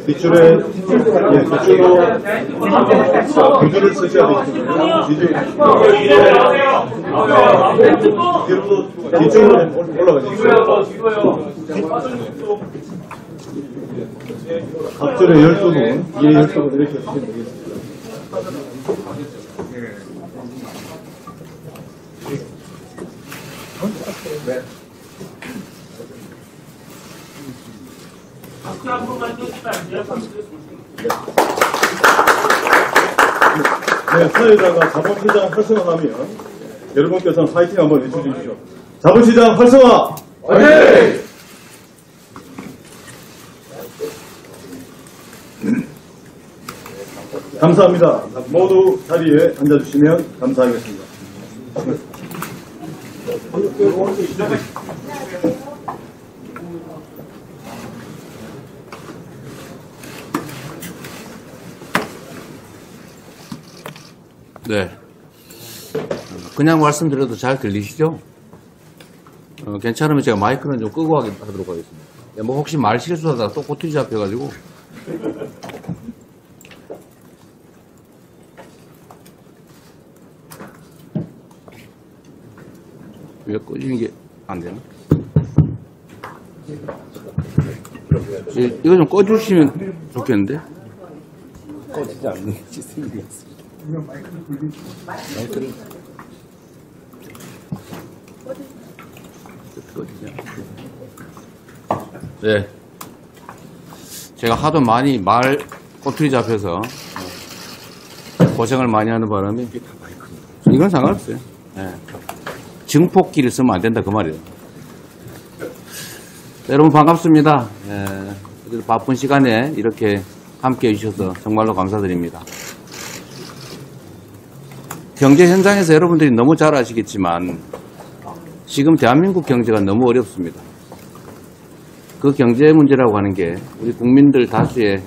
뒷줄에 뒷줄로 구줄을 쓰셔야 되겠습니다. 뒤쪽으로 올라가시죠. 앞줄에 12분, 이에 12분 이렇게 하시면 되겠습니다. 네, 사회자가 자본시장 활성화하면 여러분께서는 파이팅 한번 외쳐주십시오. 자본시장 활성화! 파이팅! 감사합니다. 모두 자리에 앉아주시면 감사하겠습니다. 네. 그냥 말씀드려도 잘 들리시죠? 괜찮으면 제가 마이크는 좀 끄고 하도록 하겠습니다. 뭐 혹시 말 실수하다가 또 꼬투리 잡혀가지고. 왜 꺼지는 게 안 되나? 이거 좀 꺼주시면 좋겠는데? 꺼지지 않는 시스템이 있습니다. 마이크를 꺼지지 않고. 네. 제가 하도 많이 말 꼬투리 잡혀서 고생을 많이 하는 바람에 이건 상관없어요. 네. 증폭기를 쓰면 안 된다 그 말이에요. 여러분 반갑습니다. 바쁜 시간에 이렇게 함께 해주셔서 정말로 감사드립니다. 경제 현장에서 여러분들이 너무 잘 아시겠지만 지금 대한민국 경제가 너무 어렵습니다. 그 경제 문제라고 하는 게 우리 국민들 다수의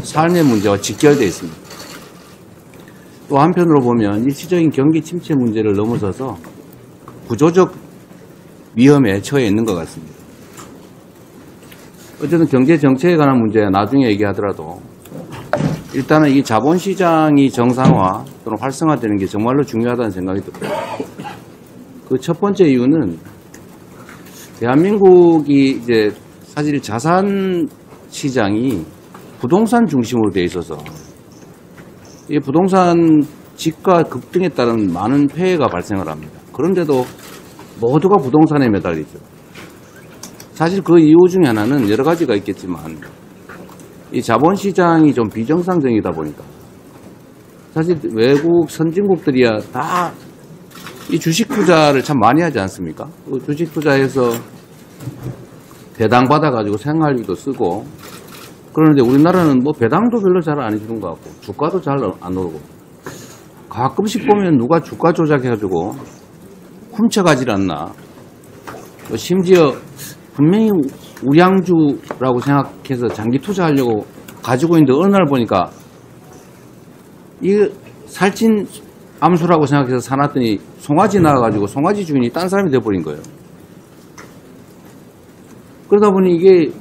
삶의 문제와 직결되어 있습니다. 또 한편으로 보면 일시적인 경기 침체 문제를 넘어서서 구조적 위험에 처해 있는 것 같습니다. 어쨌든 경제 정책에 관한 문제야 나중에 얘기하더라도 일단은 이 자본시장이 정상화 또는 활성화되는 게 정말로 중요하다는 생각이 듭니다. 그 첫 번째 이유는 대한민국이 이제 사실 자산 시장이 부동산 중심으로 되어 있어서 이 부동산 집가 급등에 따른 많은 폐해가 발생을 합니다. 그런데도 모두가 부동산에 매달리죠. 사실 그 이유 중에 하나는 여러 가지가 있겠지만 이 자본시장이 좀 비정상적이다 보니까 사실 외국 선진국들이야 다 이 주식 투자를 참 많이 하지 않습니까? 주식 투자해서 배당 받아가지고 생활비도 쓰고 그런데 우리나라는 뭐 배당도 별로 잘 안 해주는 것 같고 주가도 잘 안 오르고 가끔씩 보면 누가 주가 조작해가지고 훔쳐가질 않나. 심지어 분명히 우량주라고 생각해서 장기 투자하려고 가지고 있는데 어느 날 보니까 이 살찐 암수라고 생각해서 사놨더니 송아지 나와가지고 송아지 주인이 딴 사람이 돼버린 거예요. 그러다 보니 이게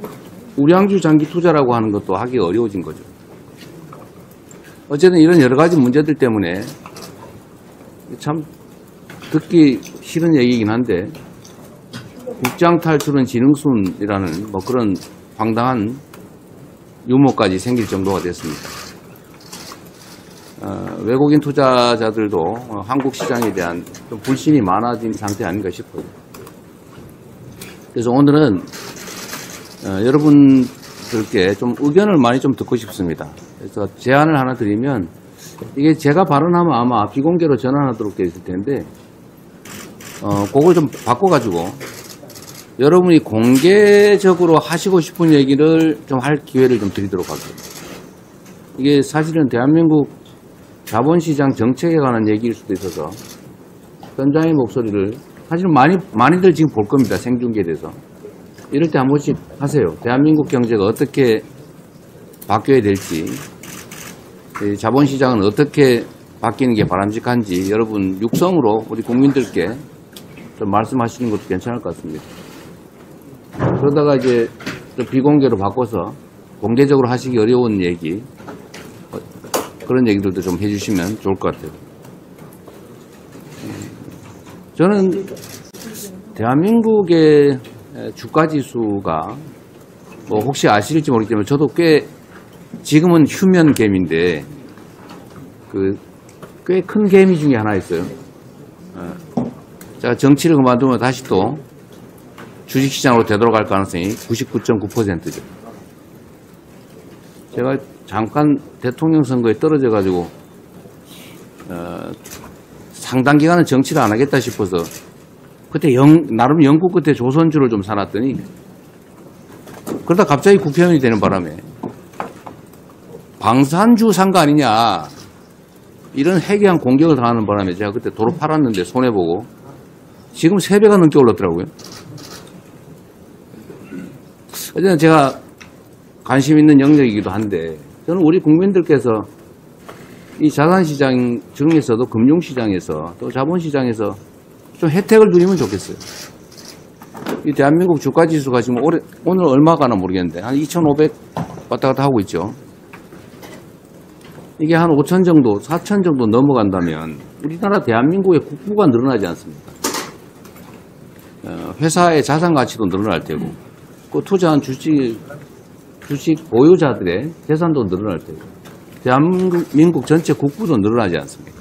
우량주 장기 투자라고 하는 것도 하기 어려워진 거죠. 어쨌든 이런 여러 가지 문제들 때문에 참 듣기 싫은 얘기이긴 한데 국장 탈출은 지능순이라는 뭐 그런 황당한 유머까지 생길 정도가 됐습니다. 외국인 투자자들도 한국 시장에 대한 좀 불신이 많아진 상태 아닌가 싶어요. 그래서 오늘은 여러분들께 좀 의견을 많이 좀 듣고 싶습니다. 그래서 제안을 하나 드리면 이게 제가 발언하면 아마 비공개로 전환하도록 되어 있을 텐데 그걸 좀 바꿔가지고 여러분이 공개적으로 하시고 싶은 얘기를 좀 할 기회를 좀 드리도록 할게요. 이게 사실은 대한민국 자본시장 정책에 관한 얘기일 수도 있어서 현장의 목소리를 사실 많이들 지금 볼 겁니다. 생중계돼서. 이럴 때 한 번씩 하세요. 대한민국 경제가 어떻게 바뀌어야 될지, 자본시장은 어떻게 바뀌는 게 바람직한지 여러분 육성으로 우리 국민들께 좀 말씀하시는 것도 괜찮을 것 같습니다. 그러다가 이제 또 비공개로 바꿔서 공개적으로 하시기 어려운 얘기, 그런 얘기들도 좀 해주시면 좋을 것 같아요. 저는 대한민국의 주가지수가 뭐 혹시 아실지 모르겠지만 저도 꽤 지금은 휴면개미인데 꽤 큰 개미 중에 하나 있어요. 제가 정치를 그만두면 다시 또 주식시장으로 되돌아갈 가능성이 99.9%죠. 제가 잠깐 대통령 선거에 떨어져가지고 상당 기간은 정치를 안 하겠다 싶어서 그때 나름 영국 끝에 조선주를 좀 사놨더니 그러다 갑자기 국회의원이 되는 바람에 방산주 산 거 아니냐 이런 해괴한 공격을 당하는 바람에 제가 그때 도로 팔았는데 손해보고 지금 3배가 넘게 올랐더라고요. 어쨌든 제가 관심 있는 영역이기도 한데 저는 우리 국민들께서 이 자산시장 중에서도 금융시장에서 또 자본시장에서 좀 혜택을 누리면 좋겠어요. 이 대한민국 주가지수가 지금 오늘 얼마 가나 모르겠는데 한 2,500 왔다 갔다 하고 있죠. 이게 한 5천 정도, 4천 정도 넘어간다면 우리나라 대한민국의 국부가 늘어나지 않습니까? 회사의 자산 가치도 늘어날 테고 그 투자한 주식 보유자들의 재산도 늘어날 테고 대한민국 전체 국부도 늘어나지 않습니까?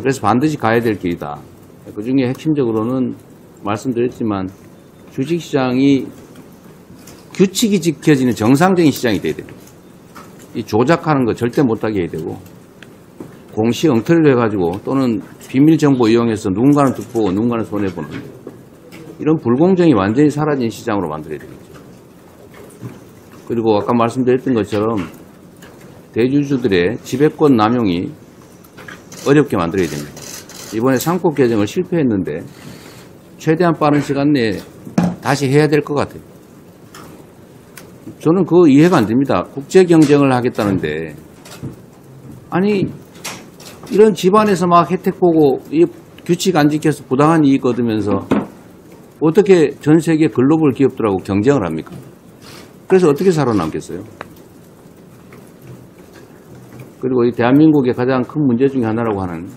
그래서 반드시 가야 될 길이다. 그 중에 핵심적으로는 말씀드렸지만 주식시장이 규칙이 지켜지는 정상적인 시장이 돼야 됩니다. 이 조작하는 거 절대 못하게 해야 되고 공시 엉터리를 해가지고 또는 비밀 정보 이용해서 누군가는 득보고 누군가는 손해보는 이런 불공정이 완전히 사라진 시장으로 만들어야 되겠죠. 그리고 아까 말씀드렸던 것처럼 대주주들의 지배권 남용이 어렵게 만들어야 됩니다. 이번에 상법 개정을 실패했는데 최대한 빠른 시간 내에 다시 해야 될 것 같아요. 저는 그거 이해가 안 됩니다. 국제 경쟁을 하겠다는데 아니 이런 집안에서 막 혜택 보고 이 규칙 안 지켜서 부당한 이익 얻으면서 어떻게 전 세계 글로벌 기업들하고 경쟁을 합니까? 그래서 어떻게 살아남겠어요? 그리고 이 대한민국의 가장 큰 문제 중에 하나라고 하는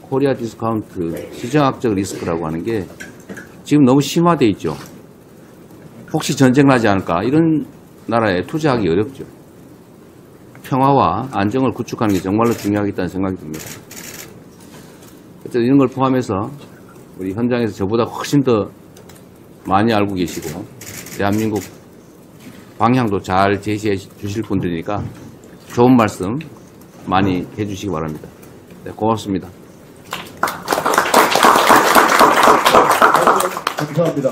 코리아 디스카운트 시장학적 리스크라고 하는 게 지금 너무 심화되어 있죠. 혹시 전쟁 나지 않을까 이런 나라에 투자하기 어렵죠. 평화와 안정을 구축하는 게 정말로 중요하겠다는 생각이 듭니다. 어쨌든 이런 걸 포함해서 우리 현장에서 저보다 훨씬 더 많이 알고 계시고 대한민국 방향도 잘 제시해 주실 분들이니까 좋은 말씀 많이 해주시기 바랍니다. 네, 고맙습니다. 감사합니다.